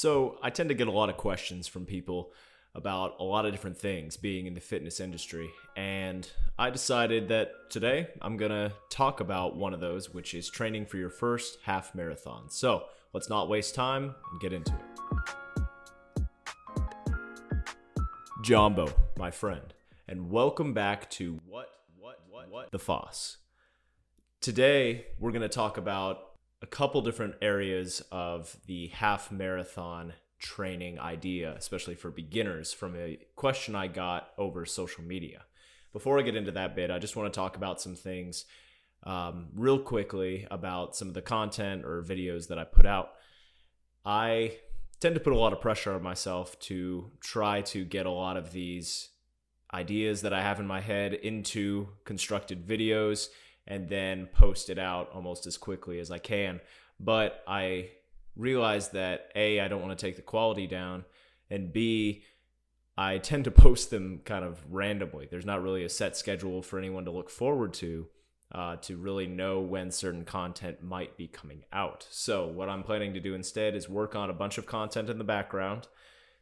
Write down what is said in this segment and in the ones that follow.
So I tend to get a lot of questions from people about a lot of different things being in the fitness industry. And I decided that today I'm going to talk about one of those, which is training for your first half marathon. So let's not waste time and get into it. Jumbo, my friend, and welcome back to What the Foss. Today we're going to talk about a couple different areas of the half marathon training idea, especially for beginners, from a question I got over social media. Before I get into that bit, I just want to talk about some things real quickly about some of the content or videos that I put out. I tend to put a lot of pressure on myself to try to get a lot of these ideas that I have in my head into constructed videos and then post it out almost as quickly as I can. But I realized that A, I don't want to take the quality down, and B, I tend to post them kind of randomly. There's not really a set schedule for anyone to look forward to really know when certain content might be coming out. So what I'm planning to do instead is work on a bunch of content in the background,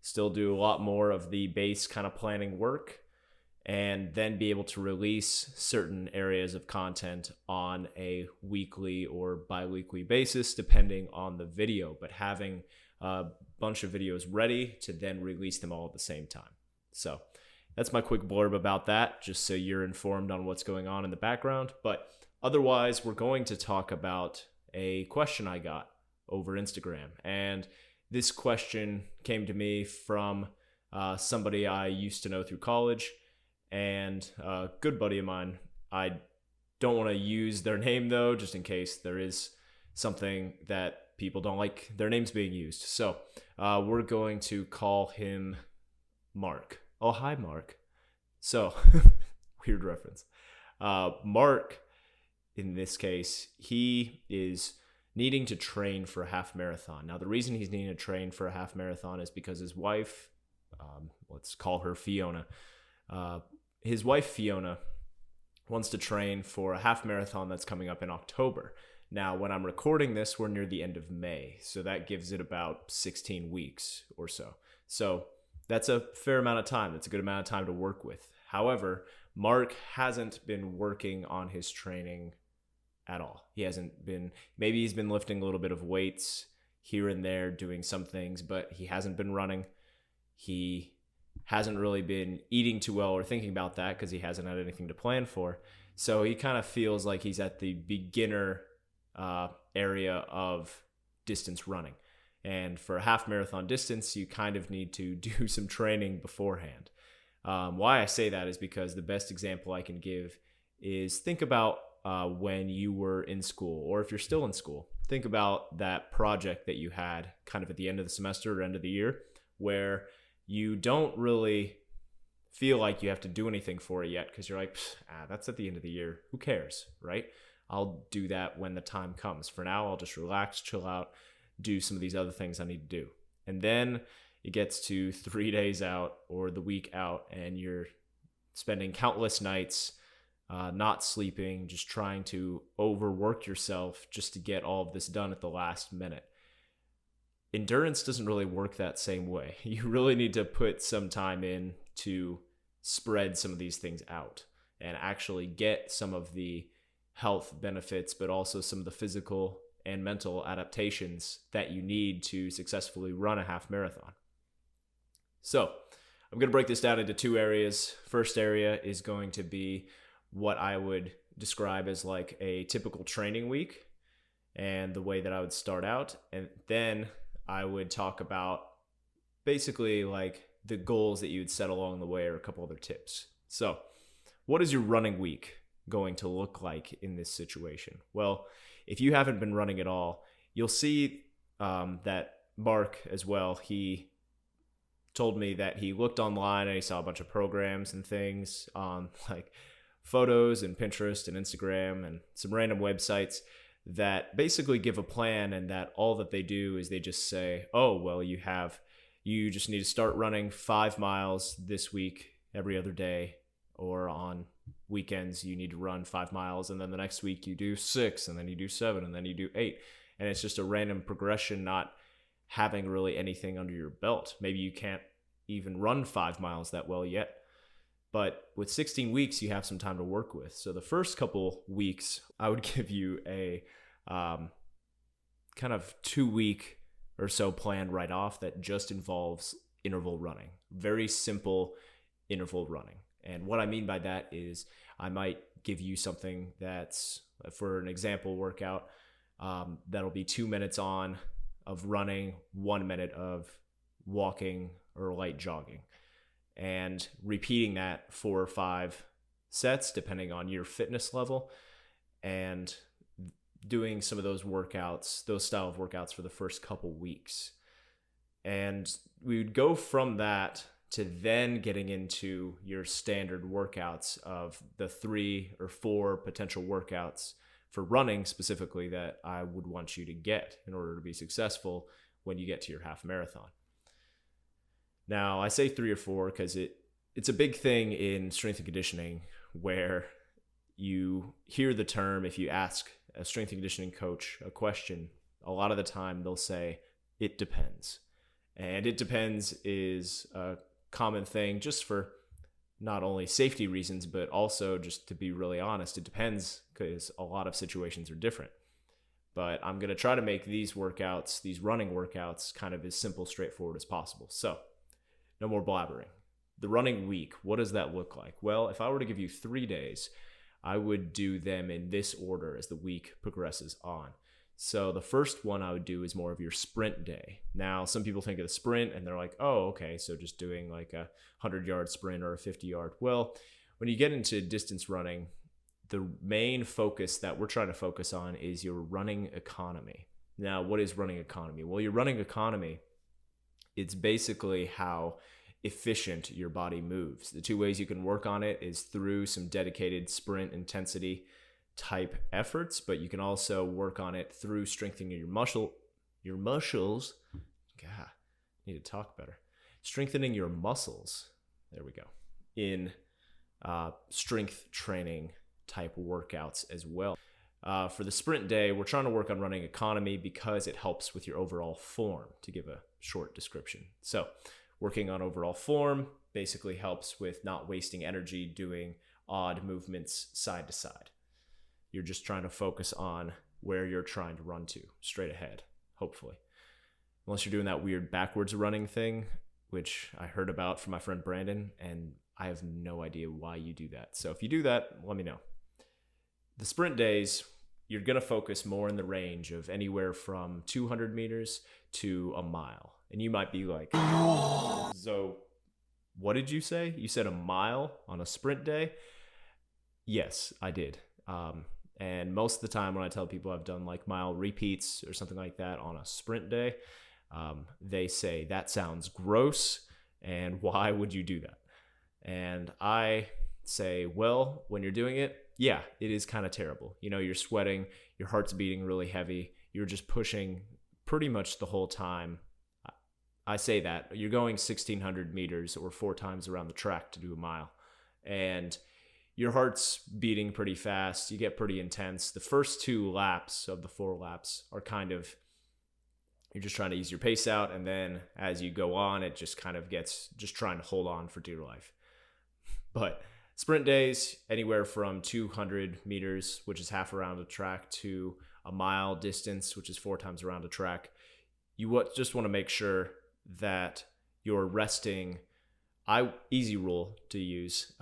still do a lot more of the base kind of planning work, and then be able to release certain areas of content on a weekly or bi-weekly basis, depending on the video, but having a bunch of videos ready to then release them all at the same time. So that's my quick blurb about that, just so you're informed on what's going on in the background. But otherwise, we're going to talk about a question I got over Instagram. And this question came to me from somebody I used to know through college, and a good buddy of mine. I don't want to use their name though, just in case there is something that people don't like their names being used. So we're going to call him Mark. Oh, hi, Mark. So, weird reference. Mark, in this case, he is needing to train for a half marathon. Now, the reason he's needing to train for a half marathon is because his wife, let's call her Fiona, his wife, Fiona, wants to train for a half marathon that's coming up in October. Now, when I'm recording this, we're near the end of May, so that gives it about 16 weeks or so. So that's a fair amount of time. That's a good amount of time to work with. However, Mark hasn't been working on his training at all. Maybe he's been lifting a little bit of weights here and there, doing some things, but he hasn't been running. He hasn't really been eating too well or thinking about that because he hasn't had anything to plan for. So he kind of feels like he's at the beginner area of distance running. And for a half marathon distance, you kind of need to do some training beforehand. Why I say that is because the best example I can give is think about when you were in school, or if you're still in school, think about that project that you had kind of at the end of the semester or end of the year, where you don't really feel like you have to do anything for it yet because you're like, that's at the end of the year. Who cares, right? I'll do that when the time comes. For now, I'll just relax, chill out, do some of these other things I need to do. And then it gets to 3 days out or the week out, and you're spending countless nights not sleeping, just trying to overwork yourself just to get all of this done at the last minute. Endurance doesn't really work that same way. You really need to put some time in to spread some of these things out and actually get some of the health benefits, but also some of the physical and mental adaptations that you need to successfully run a half marathon. So I'm going to break this down into two areas. First area is going to be what I would describe as like a typical training week and the way that I would start out. And then I would talk about basically like the goals that you would set along the way, or a couple other tips. So what is your running week going to look like in this situation? Well, if you haven't been running at all, you'll see that Mark as well, he told me that he looked online and he saw a bunch of programs and things on like photos and Pinterest and Instagram and some random websites that basically give a plan, and that all that they do is they just say, oh, well, you just need to start running 5 miles this week every other day, or on weekends you need to run 5 miles, and then the next week you do 6, and then you do 7, and then you do 8. And it's just a random progression, not having really anything under your belt. Maybe you can't even run 5 miles that well yet. But with 16 weeks, you have some time to work with. So the first couple weeks, I would give you a kind of 2-week or so plan right off that just involves interval running. Very simple interval running. And what I mean by that is I might give you something that's, for an example workout, that'll be 2 minutes on of running, 1 minute of walking or light jogging, and repeating that 4 or 5 sets depending on your fitness level, and doing some of those workouts, those style of workouts, for the first couple weeks. And we would go from that to then getting into your standard workouts of the 3 or 4 potential workouts for running specifically that I would want you to get in order to be successful when you get to your half marathon. Now, I say 3 or 4 because it's a big thing in strength and conditioning, where you hear the term, if you ask a strength and conditioning coach a question, a lot of the time they'll say, it depends. And it depends is a common thing just for not only safety reasons, but also just to be really honest, it depends because a lot of situations are different. But I'm going to try to make these workouts, these running workouts, kind of as simple, straightforward as possible. So no more blabbering. The running week, what does that look like? Well, if I were to give you 3 days, I would do them in this order as the week progresses on. So the first one I would do is more of your sprint day. Now, some people think of the sprint and they're like, oh, okay, so just doing like a 100-yard sprint or a 50-yard. Well, when you get into distance running, the main focus that we're trying to focus on is your running economy. Now, what is running economy? Well, your running economy, it's basically how efficient your body moves. The 2 ways you can work on it is through some dedicated sprint intensity type efforts, but you can also work on it through strengthening your muscles. God, I need to talk better. Strengthening your muscles. There we go. In strength training type workouts as well. For the sprint day, we're trying to work on running economy because it helps with your overall form, to give a short description. So working on overall form basically helps with not wasting energy doing odd movements side to side. You're just trying to focus on where you're trying to run to, straight ahead, hopefully. Unless you're doing that weird backwards running thing, which I heard about from my friend Brandon, and I have no idea why you do that. So if you do that, let me know. The sprint days, you're going to focus more in the range of anywhere from 200 meters to a mile. And you might be like, so what did you say? You said a mile on a sprint day? Yes, I did. And most of the time when I tell people I've done like mile repeats or something like that on a sprint day, they say, that sounds gross, and why would you do that? And I say, well, when you're doing it, yeah, it is kind of terrible. You know, you're sweating, your heart's beating really heavy, you're just pushing pretty much the whole time. I say that you're going 1,600 meters or 4 times around the track to do a mile, and your heart's beating pretty fast. You get pretty intense. The first 2 laps of the 4 laps are kind of, you're just trying to ease your pace out. And then as you go on, it just kind of gets just trying to hold on for dear life. But sprint days, anywhere from 200 meters, which is half around the track, to a mile distance, which is 4 times around the track. You just want to make sure that you're resting. Easy rule to use.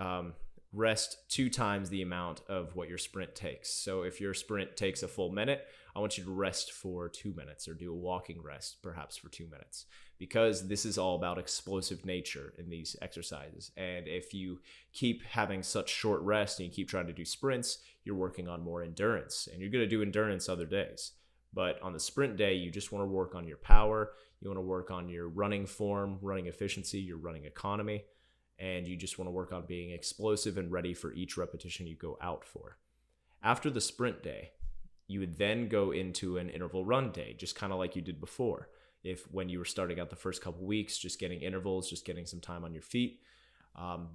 Rest 2 times the amount of what your sprint takes. So if your sprint takes a full minute, I want you to rest for 2 minutes, or do a walking rest perhaps for 2 minutes, because this is all about explosive nature in these exercises. And if you keep having such short rest and you keep trying to do sprints, you're working on more endurance, and you're going to do endurance other days. But on the sprint day, you just want to work on your power. You want to work on your running form, running efficiency, your running economy. And you just want to work on being explosive and ready for each repetition you go out for. After the sprint day, you would then go into an interval run day, just kind of like you did before. When you were starting out the first couple weeks, just getting intervals, just getting some time on your feet.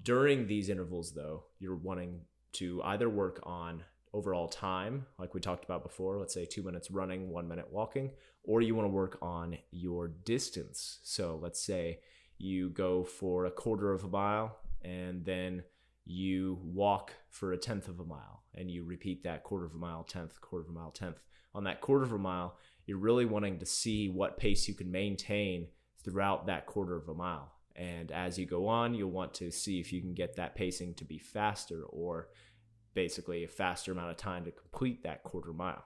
During these intervals, though, you're wanting to either work on overall time, like we talked about before, let's say 2 minutes running, 1 minute walking, or you want to work on your distance. So let's say you go for a quarter of a mile and then you walk for a tenth of a mile and you repeat that quarter of a mile, tenth, quarter of a mile, tenth. On that quarter of a mile, you're really wanting to see what pace you can maintain throughout that quarter of a mile. And as you go on, you'll want to see if you can get that pacing to be faster, or basically a faster amount of time to complete that quarter mile.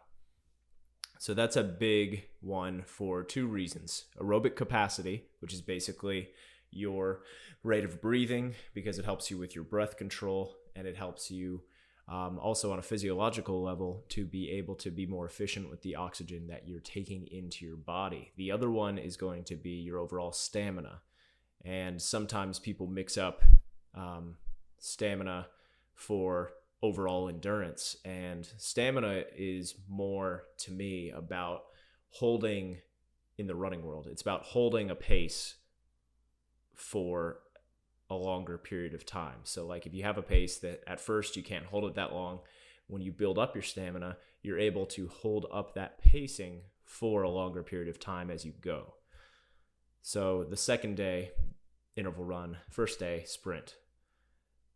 So that's a big one for two reasons. Aerobic capacity, which is basically your rate of breathing, because it helps you with your breath control, and it helps you also on a physiological level to be able to be more efficient with the oxygen that you're taking into your body. The other one is going to be your overall stamina. And sometimes people mix up stamina for overall endurance. And stamina is more, to me, about holding, in the running world, it's about holding a pace for a longer period of time. So like if you have a pace that at first you can't hold it that long, when you build up your stamina, you're able to hold up that pacing for a longer period of time as you go. So the second day, interval run, first day, sprint.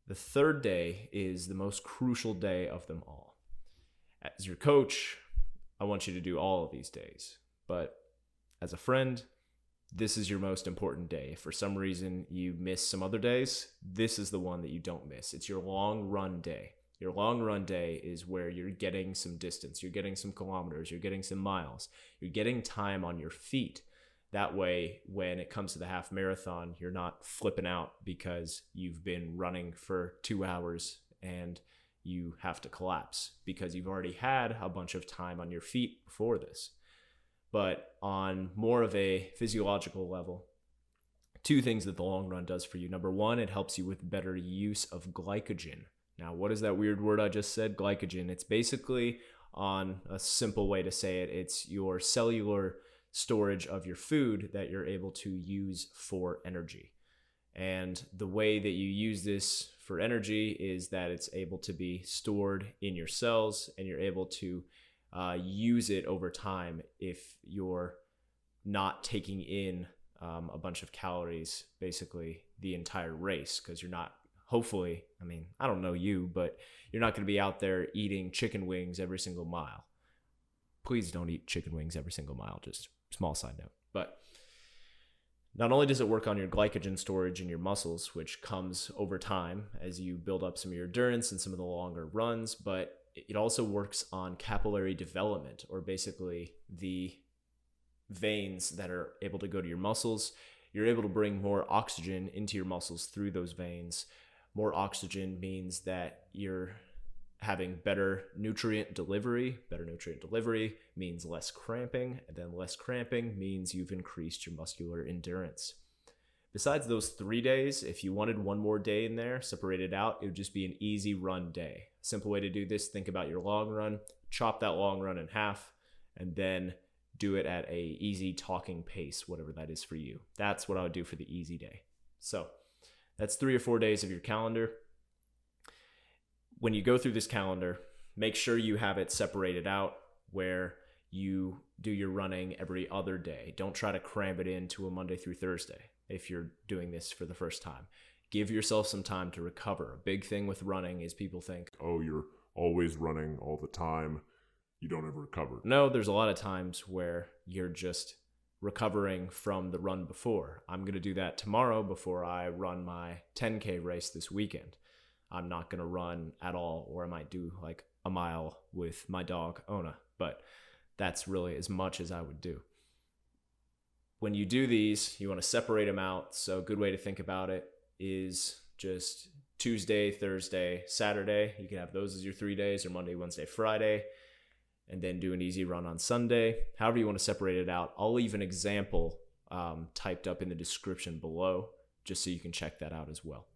The third day is the most crucial day of them all. As your coach, I want you to do all of these days, but as a friend, this is your most important day. If for some reason you miss some other days, this is the one that you don't miss. It's your long run day. Your long run day is where you're getting some distance, you're getting some kilometers, you're getting some miles, you're getting time on your feet. That way, when it comes to the half marathon, you're not flipping out because you've been running for 2 hours and you have to collapse because you've already had a bunch of time on your feet before this. But on more of a physiological level, two things that the long run does for you. Number one, it helps you with better use of glycogen. Now, what is that weird word I just said? Glycogen. It's basically, on a simple way to say it, it's your cellular storage of your food that you're able to use for energy. And the way that you use this for energy is that it's able to be stored in your cells, and you're able to use it over time if you're not taking in a bunch of calories basically the entire race, because you're not, hopefully, I mean, I don't know you, but you're not going to be out there eating chicken wings every single mile. Please don't eat chicken wings every single mile, just small side note. But not only does it work on your glycogen storage in your muscles, which comes over time as you build up some of your endurance and some of the longer runs, but it also works on capillary development, or basically the veins that are able to go to your muscles. You're able to bring more oxygen into your muscles through those veins. More oxygen means that you're having better nutrient delivery. Better nutrient delivery means less cramping, and then less cramping means you've increased your muscular endurance. Besides those 3 days, if you wanted one more day in there, separated out, it would just be an easy run day. Simple way to do this, think about your long run, chop that long run in half, and then do it at a easy talking pace, whatever that is for you. That's what I would do for the easy day. So that's 3 or 4 days of your calendar. When you go through this calendar, make sure you have it separated out where you do your running every other day. Don't try to cram it into a Monday through Thursday if you're doing this for the first time. Give yourself some time to recover. A big thing with running is people think, oh, you're always running all the time, you don't ever recover. No, there's a lot of times where you're just recovering from the run before. I'm going to do that tomorrow before I run my 10K race this weekend. I'm not going to run at all, or I might do like a mile with my dog, Ona, but that's really as much as I would do. When you do these, you want to separate them out. So a good way to think about it is just Tuesday, Thursday, Saturday. You can have those as your 3 days, or Monday, Wednesday, Friday, and then do an easy run on Sunday. However you want to separate it out. I'll leave an example typed up in the description below, just so you can check that out as well.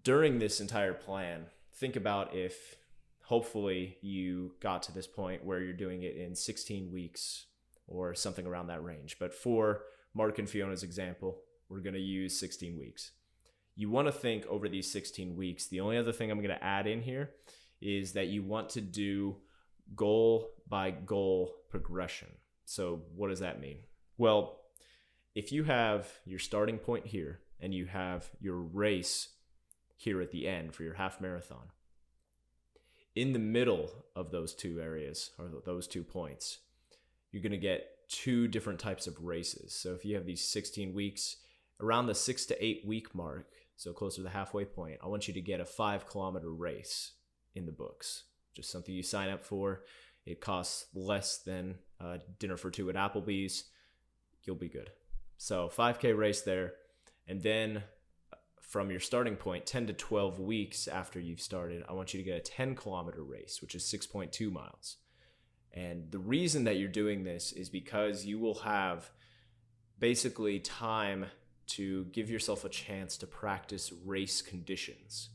During this entire plan, think about if hopefully you got to this point where you're doing it in 16 weeks or something around that range. But for Mark and Fiona's example, we're going to use 16 weeks. you want to think over these 16 weeks. The only other thing I'm going to add in here is that you want to do goal by goal progression. So what does that mean? Well, if you have your starting point here and you have your race here at the end for your half marathon, in the middle of those two areas or those 2 points, you're going to get 2 different types of races. So if you have these 16 weeks, around the 6 to 8 week mark, so closer to the halfway point, I want you to get a 5-kilometer race in the books. Just something you sign up for. It costs less than dinner for 2 at Applebee's. You'll be good. So 5K race there. And then from your starting point, 10 to 12 weeks after you've started, I want you to get a 10-kilometer race, which is 6.2 miles. And the reason that you're doing this is because you will have basically time to give yourself a chance to practice race conditions.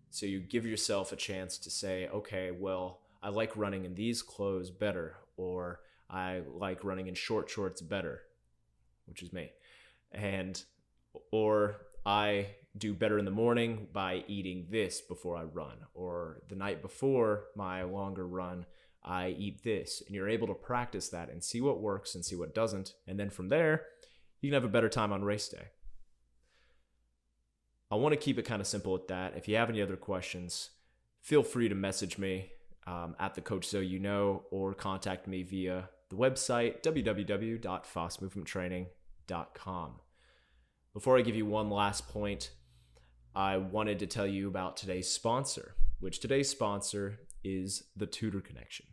So you give yourself a chance to say, okay, well, I like running in these clothes better, or I like running in short shorts better, which is me. Or I do better in the morning by eating this before I run, or the night before my longer run, I eat this. And you're able to practice that and see what works and see what doesn't. And then from there, you can have a better time on race day. I want to keep it kind of simple with that. If you have any other questions, feel free to message me at the Coach So You Know, or contact me via the website, www.fossmovementtraining.com. Before I give you one last point, I wanted to tell you about today's sponsor, which today's sponsor is the Tutor Connection.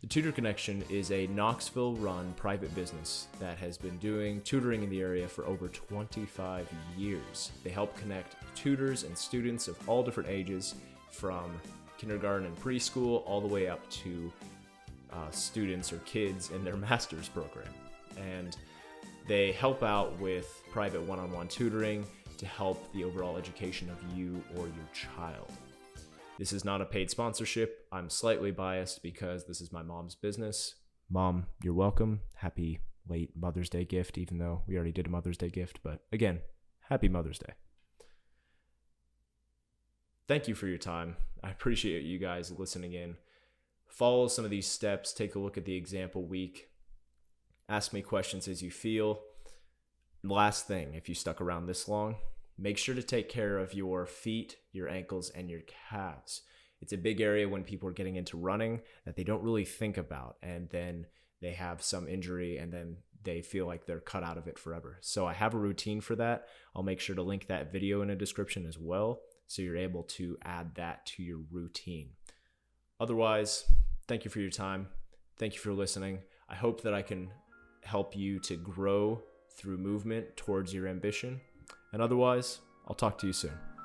The Tutor Connection is a Knoxville-run private business that has been doing tutoring in the area for over 25 years. They help connect tutors and students of all different ages, from kindergarten and preschool all the way up to students or kids in their master's program. And they help out with private one-on-one tutoring to help the overall education of you or your child. This is not a paid sponsorship. I'm slightly biased because this is my mom's business. Mom, you're welcome. Happy late Mother's Day gift, even though we already did a Mother's Day gift. But again, happy Mother's Day. Thank you for your time. I appreciate you guys listening in. Follow some of these steps. Take a look at the example week. Ask me questions as you feel. Last thing, if you stuck around this long, make sure to take care of your feet, your ankles, and your calves. It's a big area when people are getting into running that they don't really think about, and then they have some injury and then they feel like they're cut out of it forever. So I have a routine for that. I'll make sure to link that video in a description as well, so you're able to add that to your routine. Otherwise, thank you for your time. Thank you for listening. I hope that I can help you to grow through movement towards your ambition. And otherwise, I'll talk to you soon.